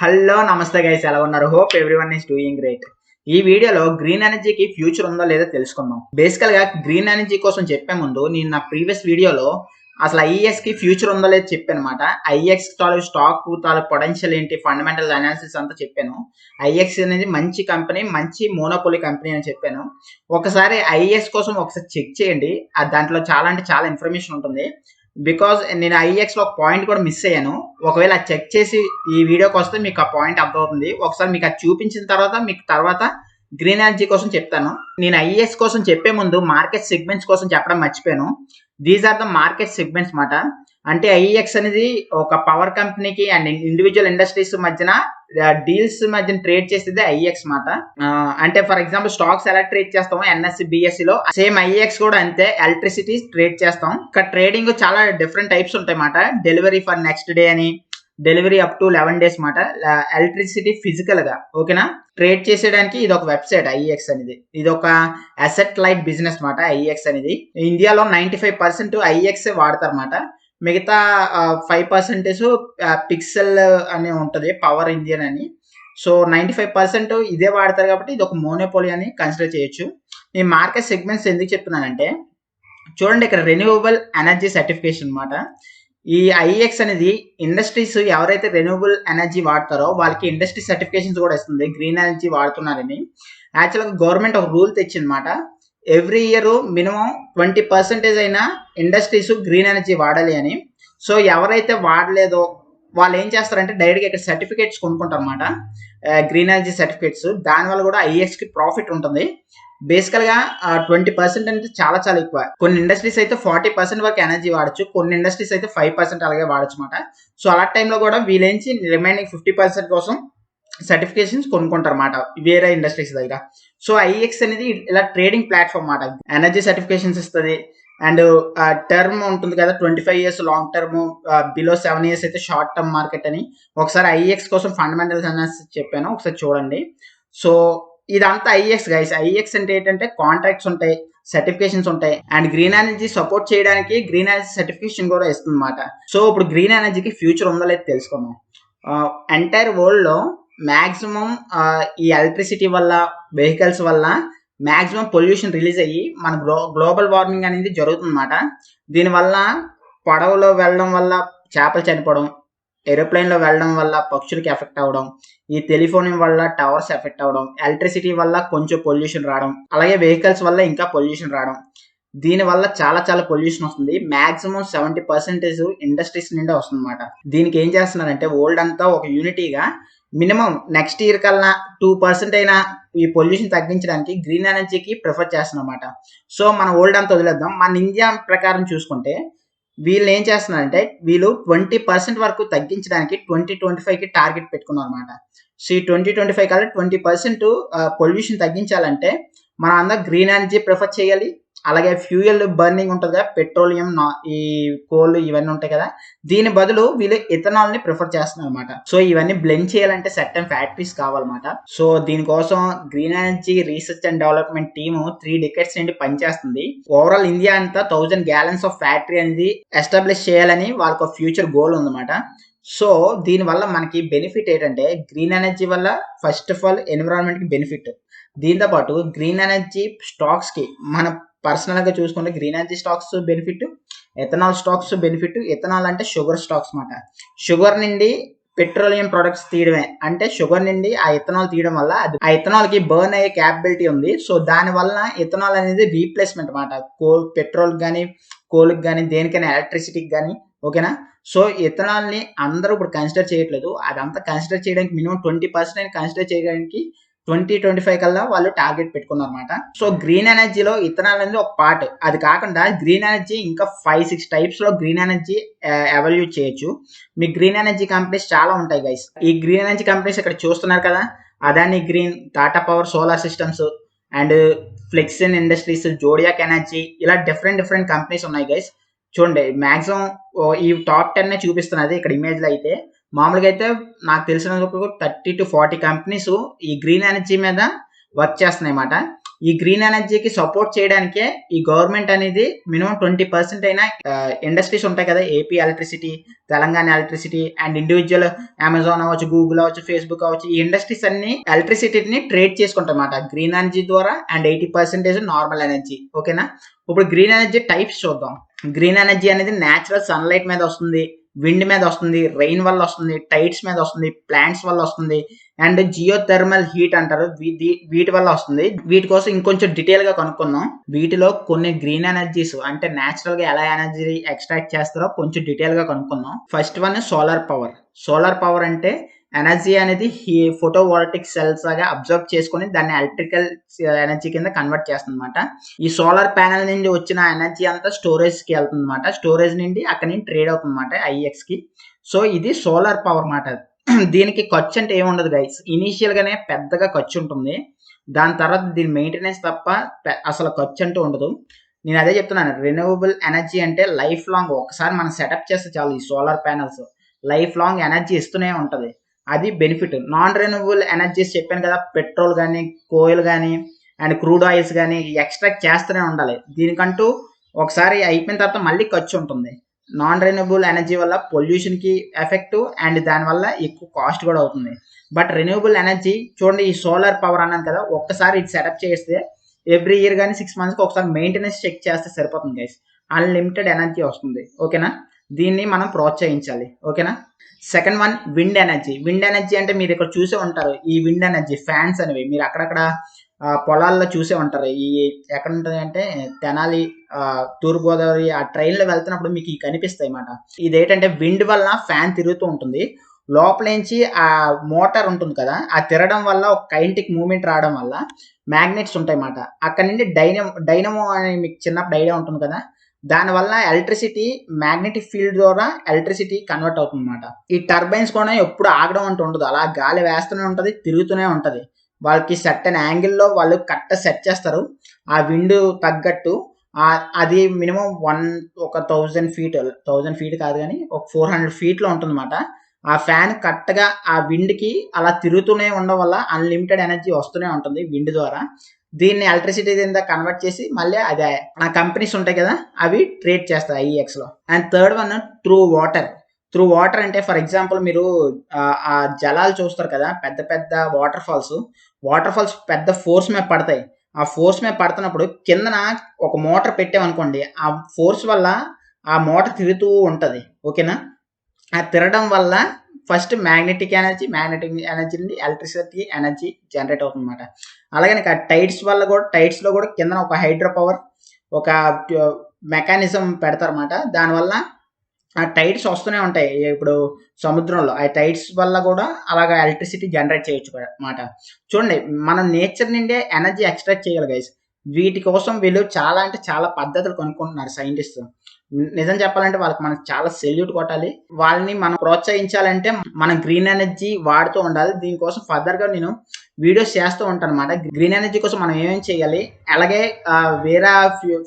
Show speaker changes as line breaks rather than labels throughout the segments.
Hello నమస్తే guys, ఎలా ఉన్నారు? Hope everyone is doing great. ఈ వీడియోలో గ్రీన్ ఎనర్జీకి ఫ్యూచర్ ఉందో లేదో తెలుసుకుందాం. బేసికల్ గా గ్రీన్ ఎనర్జీ కోసం చెప్పే ముందు నేను నా ప్రీవియస్ వీడియోలో అసలు ఐఈఎక్స్ కి ఫ్యూచర్ ఉందో లేదో చెప్పాను అనమాట. ఐఈఎక్స్ తాలూకు స్టాక్ తాలూకు పొటెన్షియల్ ఏంటి, ఫండమెంటల్ అనాలిసిస్ అంతా చెప్పాను. ఐఈఎక్స్ అనేది మంచి కంపెనీ, మంచి మోనోపోలీ కంపెనీ అని చెప్పాను. ఒకసారి ఐఈఎక్స్ కోసం ఒకసారి చెక్ చేయండి. దాంట్లో చాలా అంటే చాలా ఇన్ఫర్మేషన్ ఉంటుంది. బికాజ్ నేను ఐఈఎక్స్ లో ఒక పాయింట్ కూడా మిస్ అయ్యాను. ఒకవేళ అది చెక్ చేసి ఈ వీడియోకి వస్తే మీకు ఆ పాయింట్ అర్థమవుతుంది. ఒకసారి మీకు అది చూపించిన తర్వాత మీకు తర్వాత గ్రీన్ ఎనర్జీ కోసం చెప్తాను. నేను ఐఈఎక్స్ కోసం చెప్పే ముందు మార్కెట్ సెగ్మెంట్స్ కోసం చెప్పడం మర్చిపోయాను. These are the market segments మాట. అంటే ఐఈఎక్స్ అనేది ఒక పవర్ కంపెనీకి అండ్ ఇండివిజువల్ ఇండస్ట్రీస్ మధ్యన డీల్స్ మధ్యన ట్రేడ్ చేసేది ఐఈఎక్స్ మాట. అంటే ఫర్ ఎగ్జాంపుల్ స్టాక్స్ ఎలా ట్రేడ్ చేస్తామో ఎన్ఎస్సి బిఎస్సి లో సేమ్ ఐఈఎక్స్ కూడా అంతే, ఎలక్ట్రిసిటీ ట్రేడ్ చేస్తాం. ఇక్కడ ట్రేడింగ్ చాలా డిఫరెంట్ టైప్స్ ఉంటాయి మాట. డెలివరీ ఫర్ నెక్స్ట్ డే అని, డెలివరీ అప్ టు 11 days మాట. ఎలక్ట్రిసిటీ ఫిజికల్ గా ఓకేనా ట్రేడ్ చేసేయడానికి ఇది ఒక వెబ్సైట్ ఐఈఎక్స్ అనేది. ఇది ఒక అసెట్ లైట్ బిజినెస్ మాట ఐఈఎక్స్ అనేది. ఇండియాలో 95% ఐఈఎక్స్ వాడతారు మాట. మిగతా 5% పిక్సెల్ అని ఉంటది, పవర్ ఇండియన్ అని. సో 95% ఇదే వాడతారు కాబట్టి ఇది ఒక మోనోపోలీ అని కన్సిడర్ చేయొచ్చు. ఈ మార్కెట్ సెగ్మెంట్స్ ఎందుకు చెప్తున్నానంటే చూడండి, ఇక్కడ రెన్యూవబుల్ ఎనర్జీ సర్టిఫికేషన్ అనమాట. ఈ ఐఈఎక్స్ అనేది ఇండస్ట్రీస్ ఎవరైతే రెన్యూవబుల్ ఎనర్జీ వాడతారో వాళ్ళకి ఇండస్ట్రీ సర్టిఫికేషన్స్ కూడా ఇస్తుంది గ్రీన్ ఎనర్జీ వాడుతున్నారని. యాక్చువల్గా గవర్నమెంట్ ఒక రూల్ తెచ్చిందన్నమాట. ఎవ్రీ ఇయర్ మినిమం 20% అయినా ఇండస్ట్రీస్ గ్రీన్ ఎనర్జీ వాడాలి అని. సో ఎవరైతే వాడలేదో వాళ్ళు ఏం చేస్తారంటే డైరెక్ట్గా ఇక్కడ సర్టిఫికేట్స్ కొనుక్కుంటారు అనమాట, గ్రీన్ ఎనర్జీ సర్టిఫికేట్స్. దానివల్ల కూడా ఐఈఎక్స్ కి ప్రాఫిట్ ఉంటుంది. బేసికల్ గా 20% అంటే చాలా చాలా ఎక్కువ. కొన్ని ఇండస్ట్రీస్ అయితే 40% వరకు ఎనర్జీ వాడచ్చు, కొన్ని ఇండస్ట్రీస్ అయితే 5% అలాగే వాడచ్చు అనమాట. సో అలాంటి టైంలో కూడా వీలేంచి రిమైనింగ్ 50% కోసం సర్టిఫికేషన్స్ కొనుక్కుంటారు అన్నమాట వేరే ఇండస్ట్రీస్ దగ్గర. సో ఐఈఎక్స్ అనేది ఇలా ట్రేడింగ్ ప్లాట్ఫామ్ అన్నమాట. ఎనర్జీ సర్టిఫికేషన్స్ ఇస్తుంది అండ్ టర్మ్ ఉంటుంది కదా, 25 years long term, below 7 years అయితే షార్ట్ టర్మ్ మార్కెట్ అని. ఒకసారి ఐఈఎక్స్ కోసం ఫండమెంటల్స్ అనాలిసిస్ చెప్పాను, ఒకసారి చూడండి. సో ఇదంతా ఐఈఎక్స్ గైస్. ఐఈఎక్స్ అంటే ఏంటంటే కాంట్రాక్ట్స్ ఉంటాయి, సర్టిఫికేషన్స్ ఉంటాయి అండ్ గ్రీన్ ఎనర్జీ సపోర్ట్ చేయడానికి గ్రీన్ ఎనర్జీ సర్టిఫికేషన్ కూడా ఇస్తుంది అనమాట. సో ఇప్పుడు గ్రీన్ ఎనర్జీకి ఫ్యూచర్ ఉందో లేదో తెలుసుకుందాం. ఎంటైర్ వరల్డ్ లో మాక్సిమం ఈ ఎలక్ట్రిసిటీ వల్ల, వెహికల్స్ వల్ల మాక్సిమం పొల్యూషన్ రిలీజ్ అయ్యి మన గ్లోబల్ వార్మింగ్ అనేది జరుగుతుంది అనమాట. దీనివల్ల పడవలో వెళ్ళడం వల్ల చేపలు చనిపోవడం, ఏరోప్లేన్ లో వెళ్ళడం వల్ల పక్షులకి ఎఫెక్ట్ అవ్వడం, ఈ టెలిఫోన్ వల్ల టవర్స్ ఎఫెక్ట్ అవ్వడం, ఎలక్ట్రిసిటీ వల్ల కొంచెం పొల్యూషన్ రావడం, అలాగే వెహికల్స్ వల్ల ఇంకా పొల్యూషన్ రావడం. దీని వల్ల చాలా చాలా పొల్యూషన్ వస్తుంది. మాక్సిమం 70% ఇండస్ట్రీస్ నుండి వస్తుంది అనమాట. దీనికి ఏం చేస్తున్నారంటే వరల్డ్ అంతా ఒక యూనిటీగా మినిమం నెక్స్ట్ ఇయర్ కల్లా 2% అయినా ఈ పొల్యూషన్ తగ్గించడానికి గ్రీన్ ఎనర్జీకి ప్రిఫర్ చేస్తున్నాం అనమాట. సో మన వరల్డ్ అంతా వదిలేద్దాం. మన ఇండియా ప్రకారం చూసుకుంటే వీళ్ళు ఏం చేస్తున్నారంటే వీళ్ళు 20% వరకు తగ్గించడానికి 2025కి టార్గెట్ పెట్టుకున్నారు అనమాట. సో ఈ 2025 కల్లా 20% పొల్యూషన్ తగ్గించాలంటే మనం అందరం గ్రీన్ ఎనర్జీ ప్రిఫర్ చేయాలి. అలాగే ఫ్యూయల్ బర్నింగ్ ఉంటుంది కదా, పెట్రోలియం, ఈ కోల్ ఇవన్నీ ఉంటాయి కదా, దీని బదులు వీళ్ళు ఇథనాల్ ని ప్రిఫర్ చేస్తున్నారు అనమాట. సో ఇవన్నీ బ్లెండ్ చేయాలంటే సర్టన్ ఫ్యాక్టరీస్ కావాలన్నమాట. సో దీనికోసం green energy research and development team 3 decades నుండి పనిచేస్తుంది. ఓవరాల్ ఇండియా అంతా 1000 gallons ఆఫ్ ఫ్యాక్టరీ అనేది ఎస్టాబ్లిష్ చేయాలని వాళ్ళకి ఫ్యూచర్ గోల్ ఉందన్నమాట. సో దీనివల్ల మనకి బెనిఫిట్ ఏంటంటే గ్రీన్ ఎనర్జీ వల్ల ఫస్ట్ ఆఫ్ ఆల్ ఎన్విరాన్మెంట్ కి బెనిఫిట్. దీంతో పాటు గ్రీన్ ఎనర్జీ స్టాక్స్ కి మన పర్సనల్ గా చూసుకుంటే green energy stocks benefit, ethanol stocks benefit. Ethanol అంటే షుగర్ స్టాక్స్ మాట. షుగర్ నుండి పెట్రోలియం ప్రొడక్ట్స్ తీయడమే, అంటే షుగర్ నుండి ఆ ఇథనాల్ తీయడం వల్ల ఆ ఇథనాల్ కి బర్న్ అయ్యే క్యాపబిలిటీ ఉంది. సో దాని వల్ల ఇథనాల్ అనేది రీప్లేస్మెంట్ మాట, పెట్రోల్ కానీ, కోల్కి కానీ, దేనికైనా, ఎలక్ట్రిసిటీకి కానీ, ఓకేనా. సో ఇథనాల్ ని అందరూ ఇప్పుడు కన్సిడర్ చేయట్లేదు. అదంతా కన్సిడర్ చేయడానికి మినిమం 20% కన్సిడర్ చేయడానికి 2025 కల్లా వాళ్ళు టార్గెట్ పెట్టుకున్నారు అనమాట. సో గ్రీన్ ఎనర్జీలో ఇథనాల్ అనేది ఒక పార్ట్. అది కాకుండా గ్రీన్ ఎనర్జీ ఇంకా 5-6 టైప్స్ లో గ్రీన్ ఎనర్జీ ఎవాల్యూట్ చేయొచ్చు. మీ గ్రీన్ ఎనర్జీ కంపెనీస్ చాలా ఉంటాయి గైస్. ఈ గ్రీన్ ఎనర్జీ కంపెనీస్ ఇక్కడ చూస్తున్నారు కదా, Adani green, Tata power solar systems and Flexin industries, Zodiac energy, ఇలా డిఫరెంట్ కంపెనీస్ ఉన్నాయి గైస్. చూడండి మాక్సిమం ఈ టాప్ 10 చూపిస్తున్నది ఇక్కడ ఇమేజ్ లో. అయితే మామూలుగా అయితే నాకు తెలిసిన 30 to 40 కంపెనీస్ ఈ గ్రీన్ ఎనర్జీ మీద వర్క్ చేస్తున్నాయి అన్నమాట. ఈ గ్రీన్ ఎనర్జీకి సపోర్ట్ చేయడానికే ఈ గవర్నమెంట్ అనేది మినిమం 20% అయినా ఇండస్ట్రీస్ ఉంటాయి కదా, AP electricity, Telangana electricity and individual Amazon అవ్వచ్చు, గూగుల్ అవ్వచ్చు, ఫేస్బుక్ అవ్వచ్చు, ఈ ఇండస్ట్రీస్ అన్ని ఎలక్ట్రిసిటీని ట్రేడ్ చేసుకుంటాయి అన్నమాట గ్రీన్ ఎనర్జీ ద్వారా అండ్ 80% నార్మల్ ఎనర్జీ. ఓకేనా, ఇప్పుడు గ్రీన్ ఎనర్జీ టైప్స్ చూద్దాం. గ్రీన్ ఎనర్జీ అనేది నేచురల్ సన్లైట్ మీద వస్తుంది, విండ్ మీద వస్తుంది, రెయిన్ వల్ల వస్తుంది, టైడ్స్ మీద వస్తుంది, ప్లాంట్స్ వల్ల వస్తుంది అండ్ జియోథెర్మల్ హీట్ అంటారు, వీటి వల్ల వస్తుంది. వీటి కోసం ఇంకొంచెం డీటెయిల్ గా కనుక్కుందాం. వీటిలో కొన్ని గ్రీన్ ఎనర్జీస్ అంటే నేచురల్ గా ఎలా ఎనర్జీ ఎక్స్ట్రాక్ట్ చేస్తారో కొంచెం డీటెయిల్ గా కనుక్కుందాం. First one solar power. Solar power అంటే ఎనర్జీ అనేది ఫోటోవోల్టిక్ సెల్స్ లాగా అబ్జర్వ్ చేసుకుని దాన్ని ఎలక్ట్రికల్ ఎనర్జీ కింద కన్వర్ట్ చేస్తుంది అనమాట. ఈ సోలార్ ప్యానెల్ నుండి వచ్చిన ఎనర్జీ అంతా స్టోరేజ్ కి వెళ్తుంది అనమాట. స్టోరేజ్ నుండి అక్కడి నుంచి ట్రేడ్ అవుతుంది అనమాట IEX కి. సో ఇది సోలార్ పవర్ మాట. దీనికి ఖర్చు అంటే ఏముండదు గైస్, ఇనీషియల్ గానే పెద్దగా ఖర్చు ఉంటుంది, దాని తర్వాత దీని మెయింటెనెన్స్ తప్ప అసలు ఖర్చు అంటూ ఉండదు. నేను అదే చెప్తున్నాను, రెన్యూవబుల్ ఎనర్జీ అంటే లైఫ్ లాంగ్ ఒకసారి మనం సెటప్ చేస్తే చాలు, ఈ solar panels life long energy ఇస్తూనే ఉంటది, అది బెనిఫిట్. నాన్ రెన్యూవబుల్ ఎనర్జీస్ చెప్పాను కదా, పెట్రోల్ కానీ, కోయిల్ కానీ అండ్ క్రూడ్ ఆయిల్స్ కానీ ఎక్స్ట్రాక్ట్ చేస్తూనే ఉండాలి. దీనికంటూ ఒకసారి అయిపోయిన తర్వాత మళ్ళీ ఖర్చు ఉంటుంది. నాన్ రెన్యూవబుల్ ఎనర్జీ వల్ల పొల్యూషన్ కి ఎఫెక్ట్ అండ్ దానివల్ల ఎక్కువ కాస్ట్ కూడా అవుతుంది. బట్ రెన్యూవబుల్ ఎనర్జీ చూడండి, ఈ సోలార్ పవర్ అన్నాను కదా, ఒక్కసారి ఇది సెటప్ చేస్తే ఎవ్రీ ఇయర్ కానీ 6 months ఒకసారి మెయింటెనెన్స్ చెక్ చేస్తే సరిపోతుంది గైస్, అన్లిమిటెడ్ ఎనర్జీ వస్తుంది. ఓకేనా, దీన్ని మనం ప్రోత్సహించాలి. ఓకేనా. Second one wind energy. Wind energy అంటే మీరు ఇక్కడ చూసే ఉంటారు, ఈ విండ్ ఎనర్జీ ఫ్యాన్స్ అనేవి మీరు అక్కడక్కడ పొలాల్లో చూసే ఉంటారు. ఈ ఎక్కడ ఉంటుంది అంటే తెనాలి, తూర్పుగోదావరి ఆ ట్రైన్లో వెళ్తున్నప్పుడు మీకు కనిపిస్తాయి అన్నమాట. ఇదేంటంటే విండ్ వల్ల ఫ్యాన్ తిరుగుతూ ఉంటుంది, లోపల నుంచి ఆ మోటార్ ఉంటుంది కదా, ఆ తిరగడం వల్ల ఒక కైనెటిక్ మూవ్మెంట్ రావడం వల్ల మ్యాగ్నెట్స్ ఉంటాయి అన్నమాట. అక్కడ నుండి డైనమో అని మీకు చిన్నప్పుడు ఐడియా ఉంటుంది కదా, దానివల్ల ఎలక్ట్రిసిటీ మ్యాగ్నెటిక్ ఫీల్డ్ ద్వారా ఎలక్ట్రిసిటీ కన్వర్ట్ అవుతుంది అనమాట. ఈ టర్బైన్స్ కూడా ఎప్పుడు ఆగడం అంటూ ఉండదు, అలా గాలి వేస్తూనే ఉంటది, తిరుగుతూనే ఉంటది. వాళ్ళకి సర్టెన్ యాంగిల్లో వాళ్ళు కరెక్ట్ సెట్ చేస్తారు ఆ విండ్ తగ్గట్టు. అది మినిమం ఒక 1000 feet కాదు కానీ ఒక 400 feet లో ఉంటుంది అనమాట. ఆ ఫ్యాన్ కరెక్ట్ గా ఆ విండ్ కి అలా తిరుగుతూనే ఉండడం వల్ల అన్లిమిటెడ్ ఎనర్జీ వస్తూనే ఉంటుంది విండ్ ద్వారా. దీన్ని ఎలక్ట్రిసిటీ కింద కన్వర్ట్ చేసి మళ్ళీ అదే ఆ కంపెనీస్ ఉంటాయి కదా, అవి ట్రేడ్ చేస్తాయి IEX లో. And third one through water. Through water అంటే ఫర్ ఎగ్జాంపుల్ మీరు ఆ జలాలు చూస్తారు కదా, పెద్ద పెద్ద వాటర్ ఫాల్స్ పెద్ద ఫోర్స్ మీద పడతాయి. ఆ ఫోర్స్ మీద పడుతున్నప్పుడు కిందన ఒక మోటార్ పెట్టామనుకోండి, ఆ ఫోర్స్ వల్ల ఆ మోటార్ తిరుగుతూ ఉంటది. ఓకేనా, ఆ తిరగడం వల్ల ఫస్ట్ మ్యాగ్నెటిక్ ఎనర్జీ నుండి ఎలక్ట్రిసిటీ ఎనర్జీ జనరేట్ అవుతుంది అనమాట. అలాగే టైడ్స్ లో కూడా కింద ఒక హైడ్రో పవర్ ఒక మెకానిజం పెడతారన్నమాట. దానివల్ల ఆ టైడ్స్ వస్తూనే ఉంటాయి. ఇప్పుడు సముద్రంలో ఆ టైడ్స్ వల్ల కూడా అలాగా ఎలక్ట్రిసిటీ జనరేట్ చేయొచ్చు అన్నమాట. చూడండి, మనం నేచర్ నుండే ఎనర్జీ ఎక్స్ట్రాక్ట్ చేయాలి గైస్. వీటి కోసం వీళ్ళు చాలా అంటే చాలా పద్ధతులు కనుక్కుంటున్నారు సైంటిస్ట్. నిజం చెప్పాలంటే వాళ్ళకి మనం చాలా సెల్యూట్ కొట్టాలి. వాళ్ళని మనం ప్రోత్సహించాలంటే మనం గ్రీన్ ఎనర్జీ వాడుతూ ఉండాలి. దీనికోసం ఫర్దర్ గా నేను వీడియోస్ చేస్తూ ఉంటాను అనమాట. గ్రీన్ ఎనర్జీ కోసం మనం ఏమేమి చేయాలి, అలాగే వేరే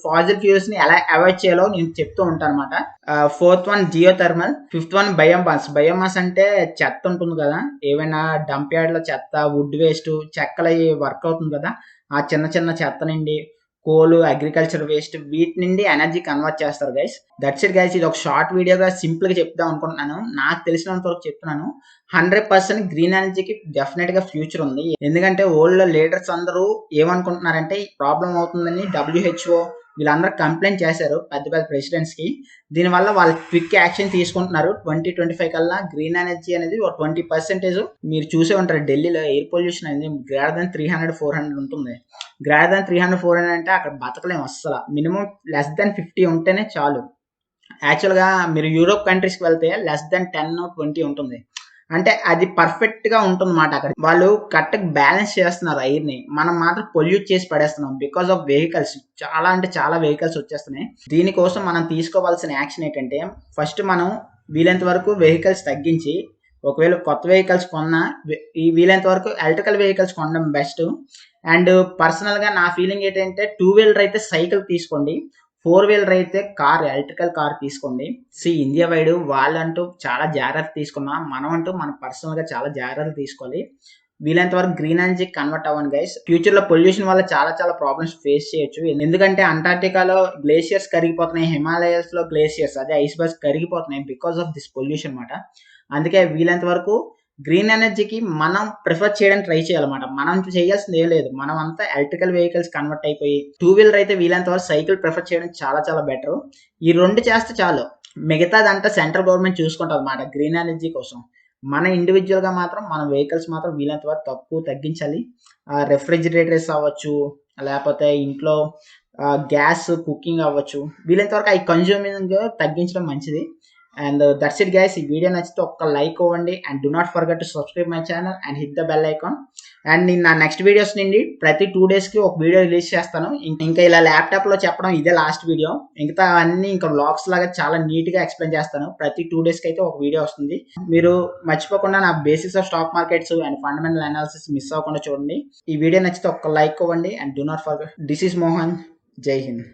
ఫాజిల్ ఫ్యూల్స్ ని ఎలా అవాయిడ్ చేయాలో నేను చెప్తూ ఉంటాను అనమాట. Fourth one geothermal. Fifth one biomass అంటే చెత్త ఉంటుంది కదా, ఏవైనా డంప్ యార్డ్ లో చెత్త, వుడ్ వేస్ట్, చెక్కలు వర్క్ అవుతుంది కదా, ఆ చిన్న చిన్న చెత్త నుండి కోల్, అగ్రికల్చర్ వేస్ట్, వీటి నుండి ఎనర్జీ కన్వర్ట్ చేస్తారు గైస్. That's it guys. ఇది ఒక షార్ట్ వీడియోగా సింపుల్ గా చెప్దాం అనుకుంటున్నాను. నాకు తెలిసినంత వరకు చెప్తున్నాను. 100% గ్రీన్ ఎనర్జీకి డెఫినెట్ గా ఫ్యూచర్ ఉంది. ఎందుకంటే ఓల్డ్ లీడర్స్ అందరూ ఏమనుకుంటున్నారంటే ప్రాబ్లం అవుతుందని WHO వీళ్ళందరూ కంప్లైంట్ చేశారు పెద్ద పెద్ద ప్రెసిడెంట్స్ కి. దీనివల్ల వాళ్ళు క్విక్ యాక్షన్ తీసుకుంటున్నారు. 2025 కల్లా గ్రీన్ ఎనర్జీ అనేది ఒక 20% మీరు చూసే ఉంటారు. ఢిల్లీలో ఎయిర్ పొల్యూషన్ అనేది గ్రేటర్ దాన్ 300-400 ఉంటుంది. గ్రేటర్ దాన్ 300-400 అంటే అక్కడ బతకలేము అస్సలు. మినిమం లెస్ దాన్ 50 ఉంటేనే చాలు. యాక్చువల్గా మీరు యూరోప్ కంట్రీస్కి వెళ్తే లెస్ దాన్ 10-20 ఉంటుంది. అంటే అది పర్ఫెక్ట్ గా ఉంటుంది అన్నమాట. అక్కడ వాళ్ళు కరెక్ట్ బ్యాలెన్స్ చేస్తున్నారు ఎయిర్ ని, మనం మాత్రం పొల్యూట్ చేసి పడేస్తున్నాం బికాస్ ఆఫ్ వెహికల్స్. చాలా అంటే చాలా వెహికల్స్ వచ్చేస్తున్నాయి. దీనికోసం మనం తీసుకోవాల్సిన యాక్షన్ ఏంటంటే ఫస్ట్ మనం వీలైనంత వరకు వెహికల్స్ తగ్గించి, ఒకవేళ కొత్త వెహికల్స్ కొన్నా వీలైనంత వరకు ఎలక్ట్రికల్ వెహికల్స్ కొనడం బెస్ట్. అండ్ పర్సనల్ గా నా ఫీలింగ్ ఏంటంటే 2-wheeler అయితే సైకిల్ తీసుకోండి, 4-wheeler అయితే కార్, ఎలక్ట్రికల్ కార్ తీసుకోండి. ఇండియా వైడ్ వాళ్ళంటూ చాలా జాగ్రత్త తీసుకున్నా, మనం అంటూ మన పర్సనల్ గా చాలా జాగ్రత్తలు తీసుకోవాలి. వీలైనంత వరకు గ్రీన్ ఎనర్జీ కన్వర్ట్ అవ్వండి గైస్. ఫ్యూచర్ లో పొల్యూషన్ వల్ల చాలా చాలా ప్రాబ్లమ్స్ ఫేస్ చేయొచ్చు. ఎందుకంటే అంటార్టికాలో గ్లేషియర్స్ కరిగిపోతున్నాయి, హిమాలయస్ లో గ్లేషియర్స్ అదే ఐస్ బర్స్ కరిగిపోతున్నాయి బికాస్ ఆఫ్ దిస్ పొల్యూషన్ అనమాట. అందుకే వీలైనంత వరకు గ్రీన్ ఎనర్జీకి మనం ప్రిఫర్ చేయడానికి ట్రై చేయాలన్నమాట. మనం చేయాల్సింది ఏం లేదు, మనం అంతా ఎలక్ట్రికల్ వెహికల్స్ కన్వర్ట్ అయిపోయి టూ వీలర్ అయితే వీలైనంత వరకు సైకిల్ ప్రిఫర్ చేయడం చాలా చాలా బెటర్. ఈ రెండు చేస్తే చాలు, మిగతాదంతా సెంట్రల్ గవర్నమెంట్ చూసుకుంటుంది అన్నమాట గ్రీన్ ఎనర్జీ కోసం. మన ఇండివిజువల్గా మాత్రం మన వెహికల్స్ మాత్రం వీలైనంత వరకు తగ్గించాలి. రెఫ్రిజిరేటర్స్ అవ్వచ్చు, లేకపోతే ఇంట్లో గ్యాస్ కుకింగ్ అవ్వచ్చు, వీలైనంత వరకు అవి కన్జ్యూమింగ్ తగ్గించడం మంచిది. And that's it guys. ఈ వీడియో నచ్చితే ఒక్క లైక్ ఇవ్వండి and do not forget to subscribe my channel and hit the bell icon. And నేను నా నెక్స్ట్ వీడియోస్ నుండి ప్రతి 2 డేస్కి ఒక వీడియో రిలీజ్ చేస్తాను. ఇంకా ఇలా ల్యాప్టాప్లో చెప్పడం ఇదే లాస్ట్ వీడియో. మిగతా అన్ని ఇంకా వ్లాగ్స్ లాగా చాలా నీట్గా ఎక్స్ప్లెయిన్ చేస్తాను. ప్రతి 2 డేస్కి అయితే ఒక వీడియో వస్తుంది. మీరు మర్చిపోకుండా నా basics of stock markets and fundamental analysis miss అవ్వకుండా చూడండి. ఈ వీడియో నచ్చితే ఒక్క లైక్ ఇవ్వండి and do not forget. This is Mohan. జై హింద్.